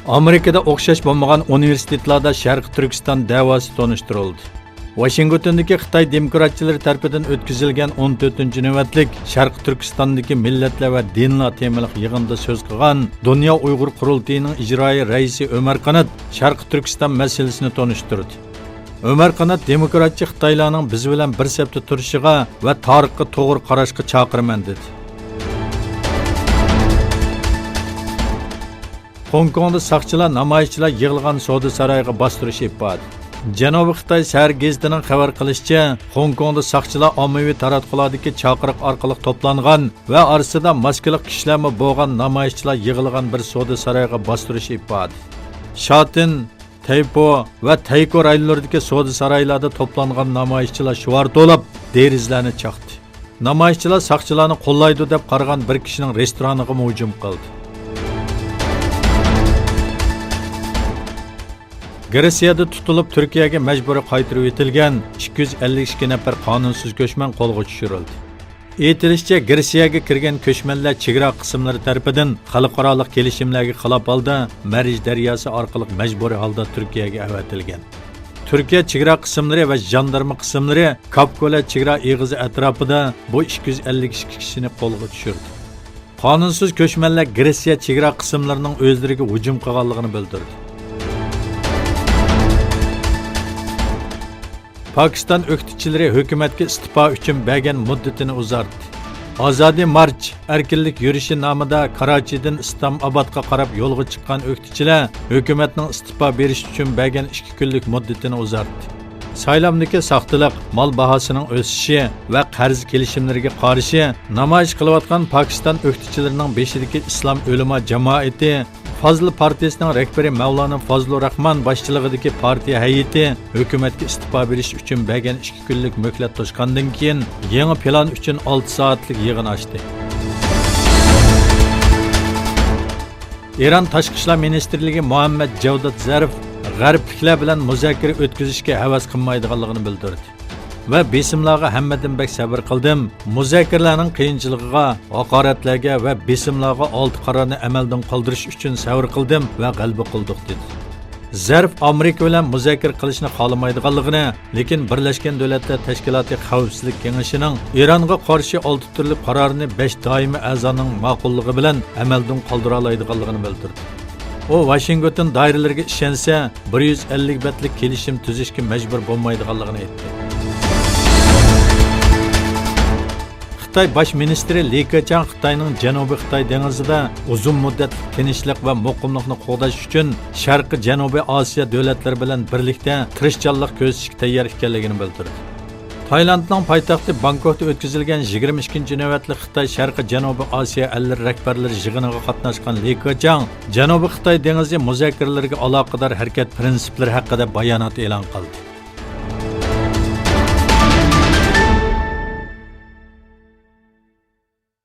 Amerikada o'xshash bo'lmagan universitetlarda Sharq Turkiston da'vosi tonishtirildi. Washingtondagi Xitoy demokratchilari tomonidan o'tkazilgan 14-navbatlik Sharq Turkistondagi millatlar va dinlar temaliq yig'inda so'z qilgan Dunyo Uyg'ur qurultayining ijroiy raisi Ömer Qanat Sharq Turkiston masalasini tonishtirdi. Ömer Qanat demokratchi Xitoylarning biz bilan bir safda turishiga va tarixga to'g'ri qarashga chaqiraman dedi. Hong Kongda saqchilar namoyishchilar yig'ilgan savdo saroyiga bostirish ifodi. Janubiy Xitoy shahar gazetining xabar qilishicha, Hong Kongda saqchilar ommaviy taratqulardagi chaqiriq orqali to'plangan va orasida maskali kishilar bo'lgan namoyishchilar yig'ilgan bir savdo saroyiga bostirish ifodi. Shatin, Taypo va Tayko rayonlaridagi savdo saroylarda to'plangan namoyishchilar shuvar to'lab derizlarni chaqdi. Namoyishchilar saqchilarni qo'llaydi deb qaragan bir kishining restoraniga hujum qildi. Gretsiyada tutilib Turkiyaga majburiy qaytarib etilgan 252 nafar qonunsiz ko'chman qo'lga tushirildi. Aytilishicha, Gretsiyaga kirgan ko'chmanlar chegara qismlari tomonidan xalqaro kelishimlarga xilof holda Marij daryosi orqali majburiy holda Turkiyaga avatilgan. Turkiya chegara qismlari va jandarma qismlari Kapkola chegara eg'izi atrofida bu 252 kishini qo'lga tushirdi. Qonunsiz ko'chmanlar Gretsiya chegara qismlarining o'zlariga hujum qilganligini bildirdi. Pakistan o'qituvchilari hukumatga istifa uchun bergan muddatini uzardi. Azadi March erkinlik yurishi nomida Karachidan Islomobodga qarab yo'lga chiqqan o'qituvchilar hukumatning istifa berish uchun bergan 2 kunlik muddatini uzardi. Saylamdagi saxtalik, mol bahosining o'sishi va qarz kelishimlariga qarshi namoyish qilayotgan Pakistan o'qituvchilarining beshidagi Islom ulamo jamoati Fazl partiyasining rahbari Mavlana Fazlur Rahman boshchiligidagi partiya hay'ati hukumatga istifa berish uchun bergan 2 kunlik muhlat to'shqandan keyin yangi plan uchun 6 soatlik yig'in ochdi. Eron Tashqi ishlar ministrligi Muhammad Javdot Zarif g'arbliklar bilan muzokara o'tkazishga havas qilmaydiganligini bildirdi. Va besimlarga hammadan bek sabr qildim. Muzokaralarning qiyinchiligiga, haqoratlarga va besimlarga olti qarorni amaldan qoldirish uchun sabr qildim va g'alaba qildik dedi. Zarf Amerika bilan muzokara qilishni xohlamaydiganligini, lekin Birlashgan Davlatlar Tashkiloti Xavfsizlik Kengashining Eronga qarshi 6 turli qarorini 5 doimiy a'zoning ma'qulligi bilan amaldan qoldira oladiganligini bildirdi. O Washington doiralariga ishonsa, 150 betlik kelishim tuzishga majbur bo'lmaydiganligini aytdi. Xitoy bosh ministri Li Keqiang Xitoyning Janubiy Xitoy dengizida uzun muddatli tinchlik va muqimlikni qo'g'dash uchun Sharqiy Janubiy Osiyo davlatlari bilan birlikda tirishchanlik ko'rsatishga tayyor ekanligini bildirdi. Taylandning poytaxti Bangkokda o'tkazilgan 22-navbatli Xitoy Sharqiy Janubiy Osiyo allari rahbarlari yig'iniga qatnashgan Li Keqiang Janubiy Xitoy dengizi muzokaralariga aloqador harakat prinsiplari haqida bayonot e'lon qildi.